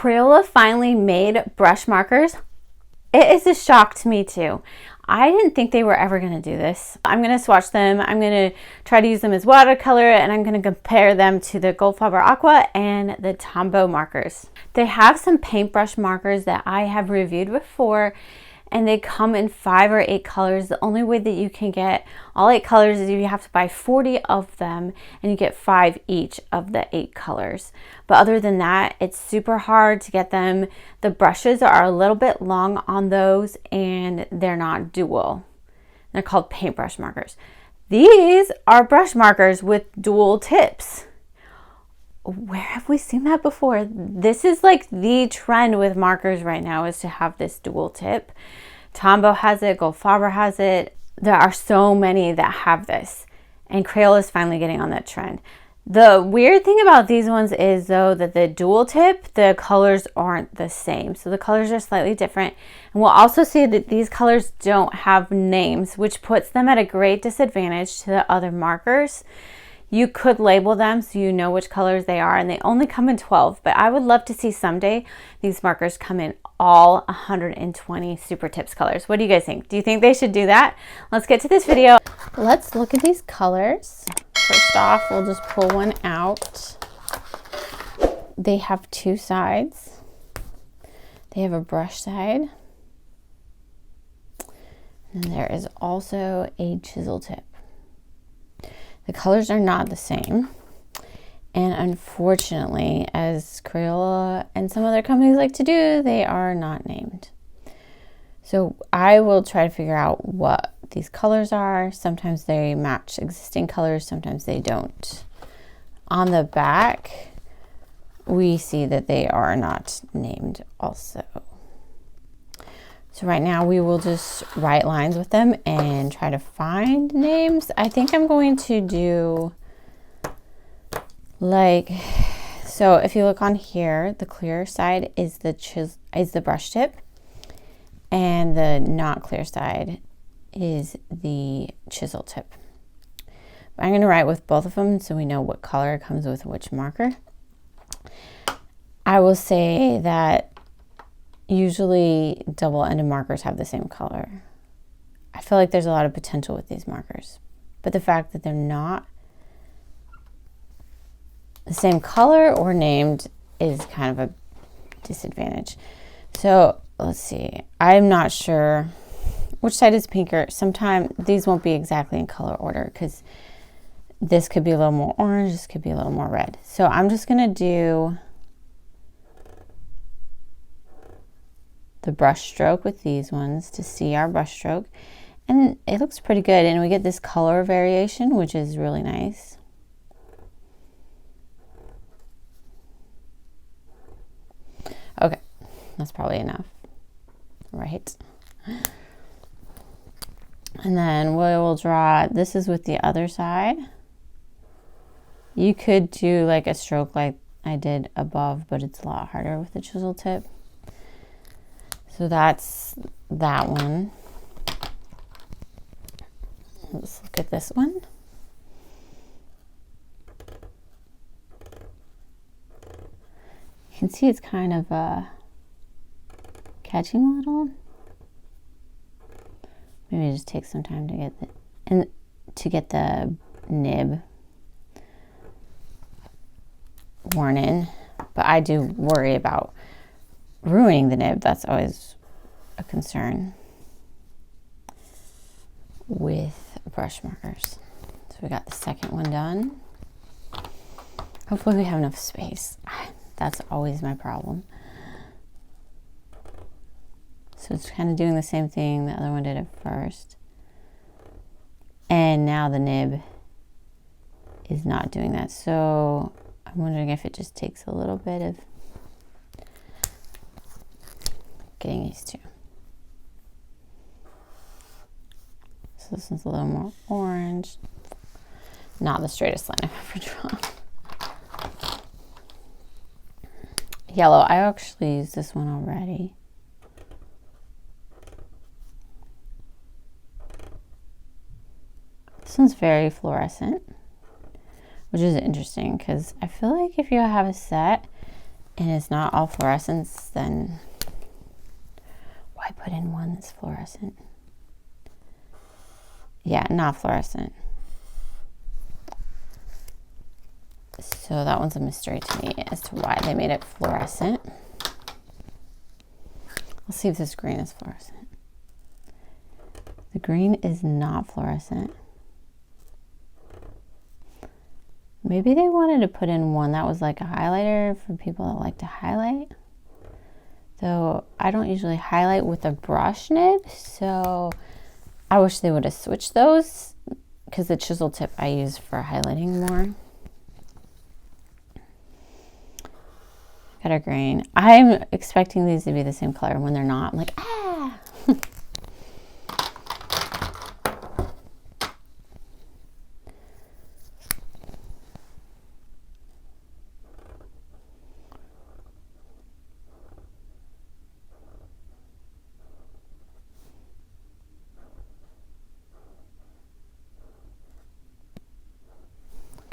Crayola finally made brush markers. It is a shock to me too. I didn't think they were ever going to do this. I'm going to swatch them. I'm going to try to use them as watercolor, and I'm going to compare them to the Goldfaber Aqua and the Tombow markers. They have some paintbrush markers that I have reviewed before, and they come in 5 or 8 colors. The only way that you can get all 8 colors is you have to buy 40 of them, and you get 5 each of the 8 colors. But other than that, it's super hard to get them. The brushes are a little bit long on those, and they're not dual. They're called paintbrush markers. These are brush markers with dual tips. Where have we seen that before? This is like the trend with markers right now, is to have this dual tip. Tombow has it, Goldfaber has it. There are so many that have this, and Crayola is finally getting on that trend. The weird thing about these ones is though that the dual tip, the colors aren't the same. So the colors are slightly different. And we'll also see that these colors don't have names, which puts them at a great disadvantage to the other markers. You could label them so you know which colors they are, and they only come in 12, but I would love to see someday these markers come in all 120 super tips colors. What do you guys think? Do you think they should do that? Let's get to this video. Let's look at these colors. First off, we'll just pull one out. They have 2 sides. They have a brush side. And there is also a chisel tip. The colors are not the same, and unfortunately, as Crayola and some other companies like to do, they are not named. So I will try to figure out what these colors are. Sometimes they match existing colors, sometimes they don't. On the back, we see that they are not named also. So right now we will just write lines with them and try to find names. I think I'm going to do like, so if you look on here, the clear side is the brush tip, and the not clear side is the chisel tip. But I'm going to write with both of them so we know what color comes with which marker. I will say that usually double-ended markers have the same color. I feel like there's a lot of potential with these markers, but the fact that they're not the same color or named is kind of a disadvantage. So let's see, I'm not sure which side is pinker. Sometimes these won't be exactly in color order because this could be a little more orange, this could be a little more red. So I'm just gonna do the brush stroke with these ones to see our brush stroke, and it looks pretty good, and we get this color variation, which is really nice. Okay, that's probably enough, right? And then we will draw, this is with the other side. You could do like a stroke like I did above, but it's a lot harder with the chisel tip. So that's that one. Let's look at this one. You can see it's kind of catching a little. Maybe just take some time to get the nib worn in. But I do worry about ruining the nib. That's always a concern with brush markers. So we got the second one done. Hopefully we have enough space. That's always my problem. So it's kind of doing the same thing the other one did at first. And now the nib is not doing that. So I'm wondering if it just takes a little bit of getting used to. So this one's a little more orange. Not the straightest line I've ever drawn. Yellow, I actually used this one already. This one's very fluorescent, which is interesting because I feel like if you have a set and it's not all fluorescence, then why put in one that's fluorescent? Yeah, not fluorescent. So that one's a mystery to me as to why they made it fluorescent. Let's see if this green is fluorescent. The green is not fluorescent. Maybe they wanted to put in one that was like a highlighter for people that like to highlight. So I don't usually highlight with a brush nib, so I wish they would have switched those, because the chisel tip I use for highlighting more. Got our green. I'm expecting these to be the same color. When they're not, I'm like, ah!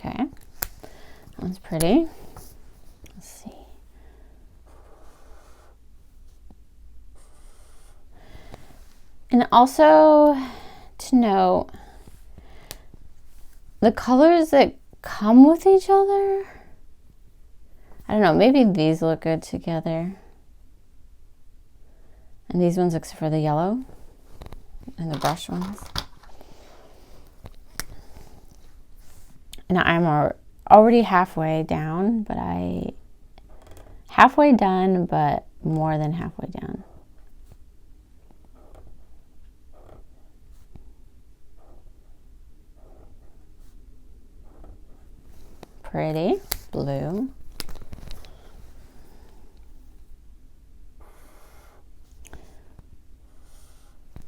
Okay, that one's pretty. Let's see. And also to note, the colors that come with each other, I don't know, maybe these look good together. And these ones except for the yellow and the brush ones. And I'm already halfway down, but halfway done, but more than halfway down. Pretty blue.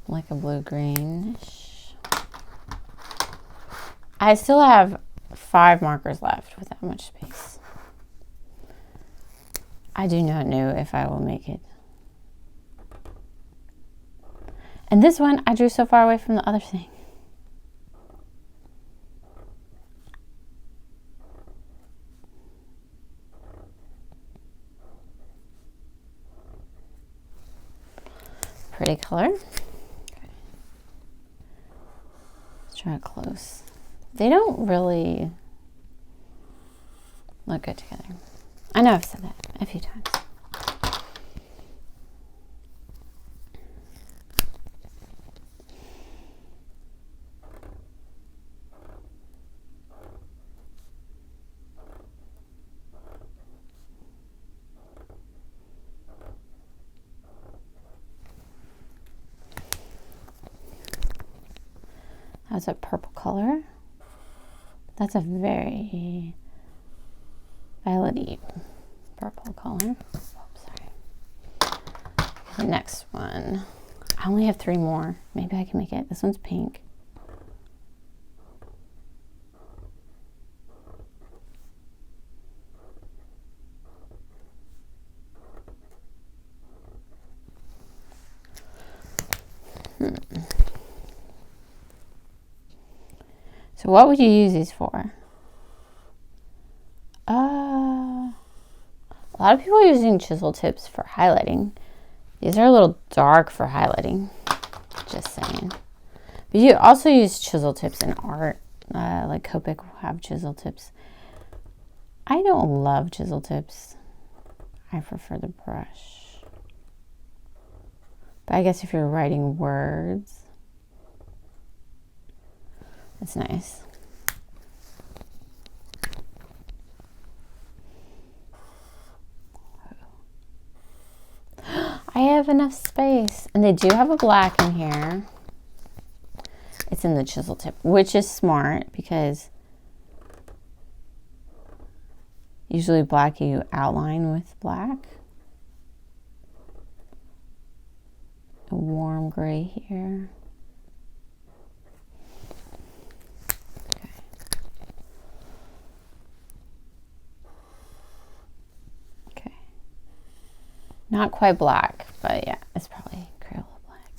Like a blue-greenish. I still have 5 markers left with that much space. I do not know if I will make it. And this one, I drew so far away from the other thing. Pretty color. Okay. Let's try it close. They don't really look good together. I know I've said that a few times. That's a purple color. That's a very violety purple color. Oops, sorry. The next one. I only have 3 more. Maybe I can make it. This one's pink. So what would you use these for? A lot of people are using chisel tips for highlighting. These are a little dark for highlighting, just saying. But you also use chisel tips in art, like Copic will have chisel tips. I don't love chisel tips. I prefer the brush. But I guess if you're writing words, it's nice. I have enough space. And they do have a black in here. It's in the chisel tip, which is smart because usually black you outline with black. A warm gray here. Okay. Okay. Not quite black, but yeah, it's probably Crayola black.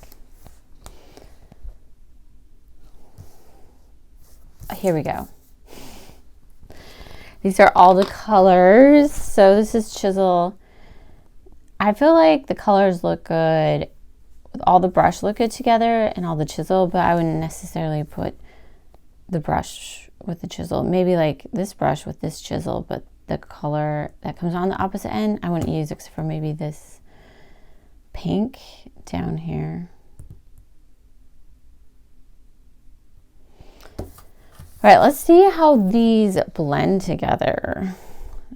Here we go. These are all the colors. So this is chisel. I feel like the colors look good. All the brush look good together and all the chisel, but I wouldn't necessarily put the brush with the chisel. Maybe like this brush with this chisel, but the color that comes on the opposite end, I wouldn't use except for maybe this pink down here. All right, let's see how these blend together.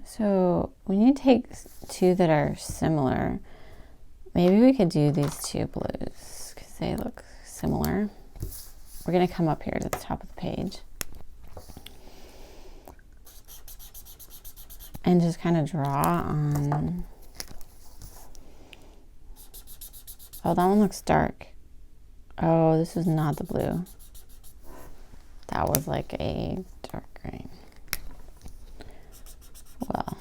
So when you take two that are similar, maybe we could do these two blues because they look similar. We're going to come up here to the top of the page and just kind of draw on. Oh, that one looks dark. Oh, this is not the blue. That was like a dark green. Well,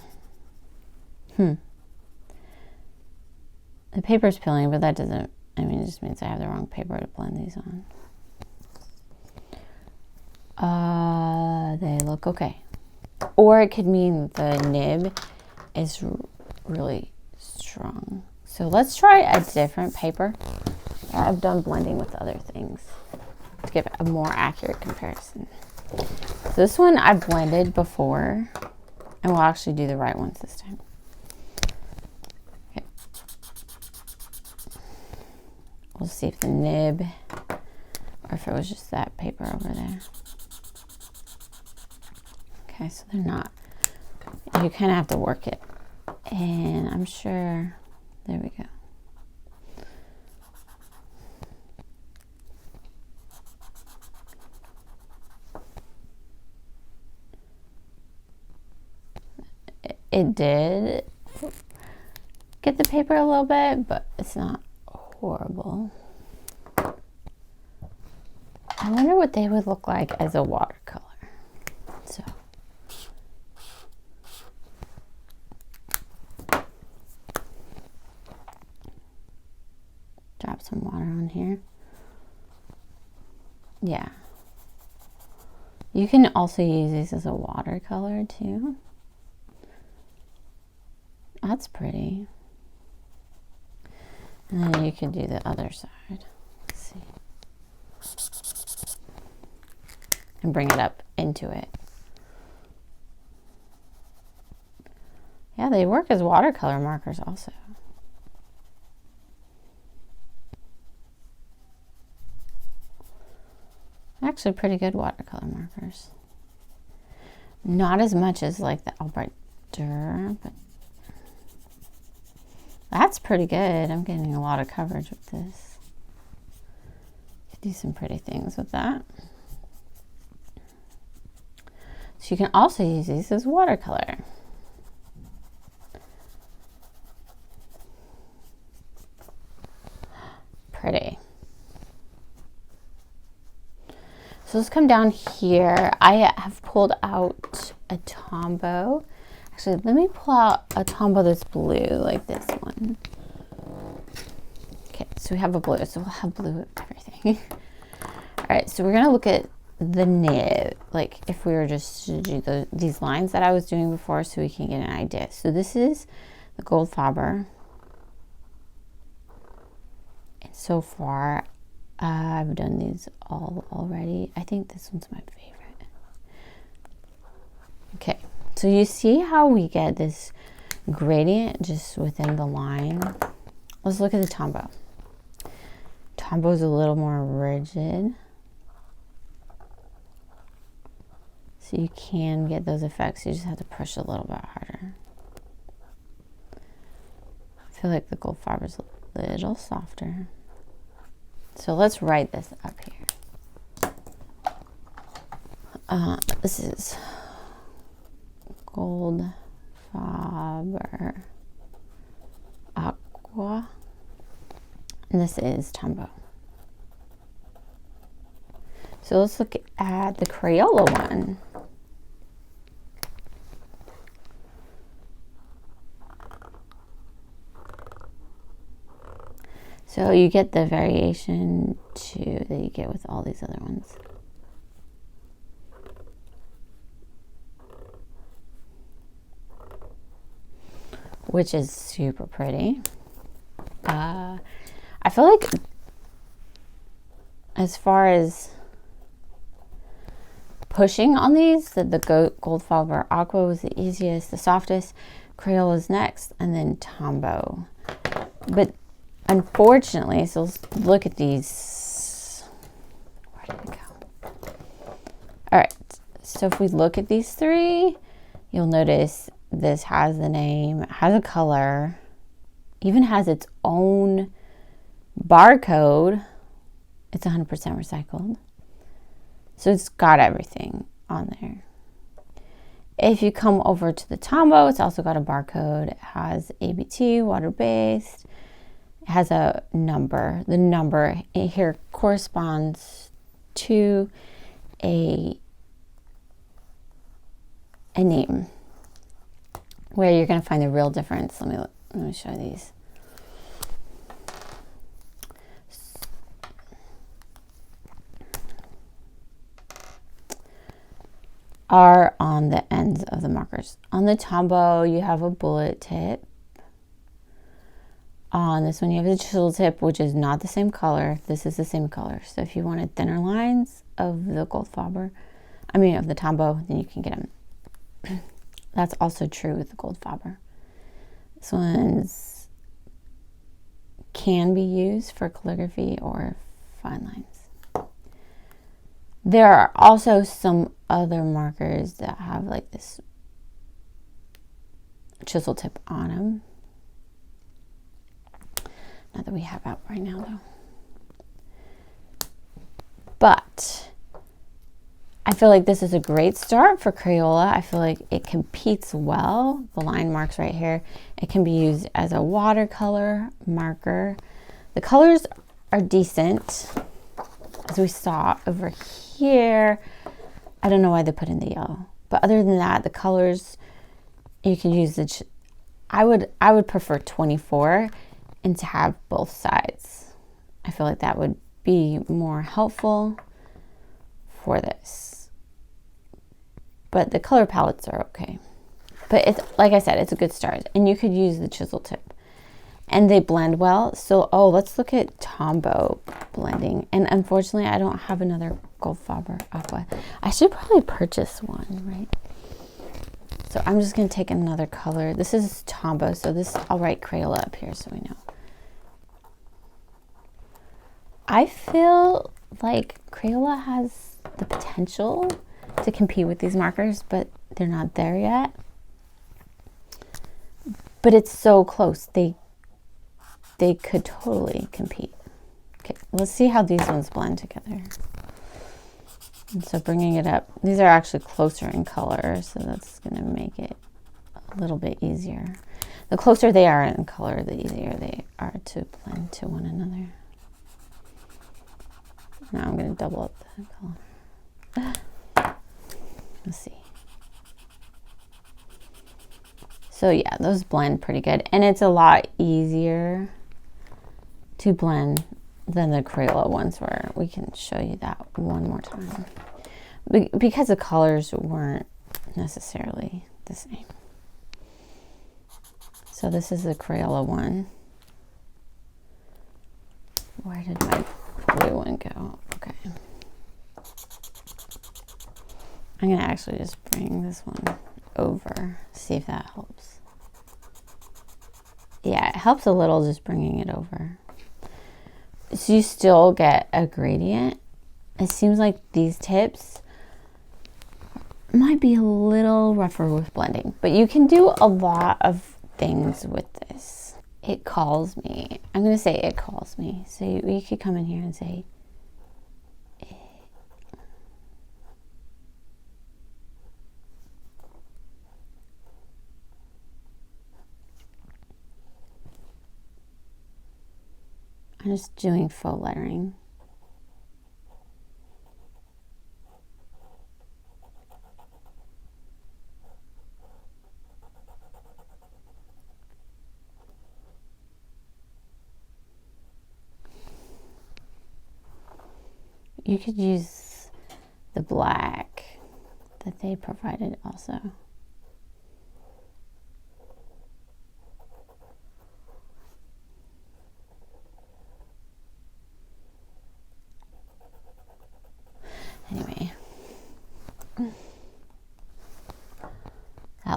the paper's peeling, but that doesn't, I mean, it just means I have the wrong paper to blend these on. They look okay. Or it could mean the nib is really strong. So let's try a different paper. I've done blending with other things to give a more accurate comparison. So this one I blended before, and we'll actually do the right ones this time. Okay. We'll see if the nib, or if it was just that paper over there. Okay, so they're not, you kind of have to work it. And I'm sure, there we go. It did get the paper a little bit, but it's not horrible. I wonder what they would look like as a watercolor. So drop some water on here. Yeah. You can also use these as a watercolor too. That's pretty. And then you could do the other side. Let's see. And bring it up into it. Yeah, they work as watercolor markers also. Actually pretty good watercolor markers. Not as much as like the Albrecht Dürer, but that's pretty good. I'm getting a lot of coverage with this. Could do some pretty things with that. So you can also use these as watercolor. Pretty. So let's come down here. I have pulled out a Tombow. Actually, let me pull out a Tombow that's blue, like this one. Okay, so we have a blue, so we'll have blue everything. All right, so we're gonna look at the nib, like if we were just to do these lines that I was doing before so we can get an idea. So this is the Goldfaber. And so far, I've done these all already. I think this one's my favorite. Okay. So you see how we get this gradient just within the line? Let's look at the Tombow. Tombow is a little more rigid. So you can get those effects. You just have to push a little bit harder. I feel like the Goldfaber is a little softer. So let's write this up here. This is Goldfaber Aqua, and this is Tombow. So let's look at the Crayola one. So you get the variation too that you get with all these other ones. which is super pretty. I feel like as far as pushing on these, the Goldfaber Aqua was the easiest, the softest. Crayola is next, and then Tombow. But unfortunately, so let's look at these. Where did it go? All right, so if we look at these three, you'll notice this has the name, has a color, even has its own barcode. It's 100% recycled. So it's got everything on there. If you come over to the Tombow, it's also got a barcode. It has ABT, water-based. It has a number. The number here corresponds to a name where you're going to find the real difference. Let me show these. Are on the ends of the markers. On the Tombow, you have a bullet tip. On this one, you have the chisel tip, which is not the same color. This is the same color. So if you wanted thinner lines of the Goldfaber, of the Tombow, then you can get them. That's also true with the Goldfaber. This one's can be used for calligraphy or fine lines. There are also some other markers that have like this chisel tip on them. Not that we have out right now though. But I feel like this is a great start for Crayola. I feel like it competes well. The line marks right here. It can be used as a watercolor marker. The colors are decent, as we saw over here. I don't know why they put in the yellow, but other than that, the colors, you can use the, I would prefer 24 and to have both sides. I feel like that would be more helpful for this. But the color palettes are okay. But it's, like I said, it's a good start. And you could use the chisel tip. And they blend well. So, let's look at Tombow blending. And unfortunately, I don't have another Goldfaber Aqua. I should probably purchase one, right? So I'm just going to take another color. This is Tombow. So this, I'll write Crayola up here so we know. I feel like Crayola has the potential to compete with these markers, but they're not there yet. But it's so close. They could totally compete. Okay, let's see how these ones blend together. And so bringing it up, these are actually closer in color, so that's going to make it a little bit easier. The closer they are in color, the easier they are to blend to one another. Now I'm going to double up the color. Let's see. So yeah, those blend pretty good. And it's a lot easier to blend than the Crayola ones were. We can show you that one more time. Because the colors weren't necessarily the same. So this is the Crayola one. Where did my blue one go? Okay. I'm going to actually just bring this one over, see if that helps. Yeah, it helps a little just bringing it over. So you still get a gradient. It seems like these tips might be a little rougher with blending, but you can do a lot of things with this. It calls me. I'm going to say it calls me. So you could come in here and say, I'm just doing faux lettering. You could use the black that they provided also.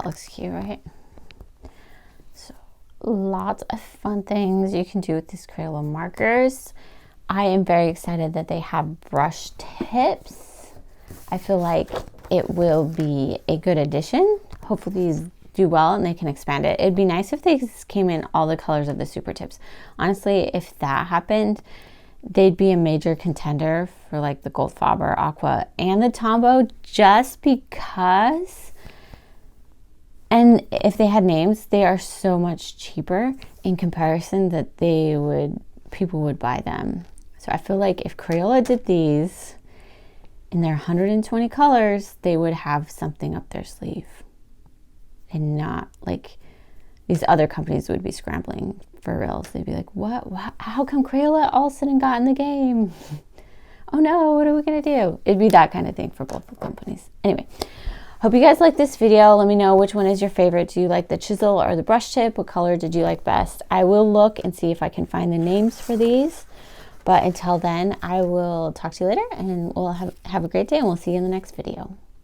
That looks cute, right? So lots of fun things you can do with these Crayola markers. I am very excited that they have brush tips. I feel like it will be a good addition. Hopefully these do well and they can expand it. It'd be nice if they came in all the colors of the super tips. Honestly, if that happened, they'd be a major contender for like the Goldfaber Aqua and the Tombow, just because, and if they had names, they are so much cheaper in comparison that people would buy them. So I feel like if Crayola did these in their 120 colors, they would have something up their sleeve. And not like these other companies would be scrambling for reals. They'd be like, what? How come Crayola all of a sudden got in the game? Oh no, what are we gonna do? It'd be that kind of thing for both the companies. Anyway, hope you guys like this video. Let me know which one is your favorite. Do you like the chisel or the brush tip? What color did you like best? I will look and see if I can find the names for these. But until then, I will talk to you later, and we'll have a great day, and we'll see you in the next video.